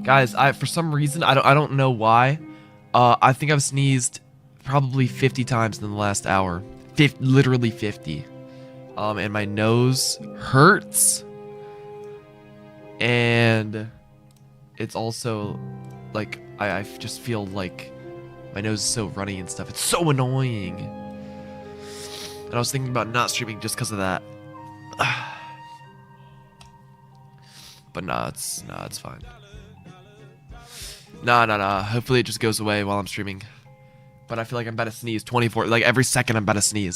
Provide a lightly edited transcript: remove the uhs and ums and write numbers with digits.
Guys, for some reason, I don't know why. I think I've sneezed probably 50 times in the last hour. Literally 50. And my nose hurts. And it's also like I just feel like my nose is so runny and stuff. It's so annoying. And I was thinking about not streaming just because of that. But nah, it's fine. Nah. Hopefully it just goes away while I'm streaming. But I feel like I'm about to sneeze 24, like every second I'm about to sneeze.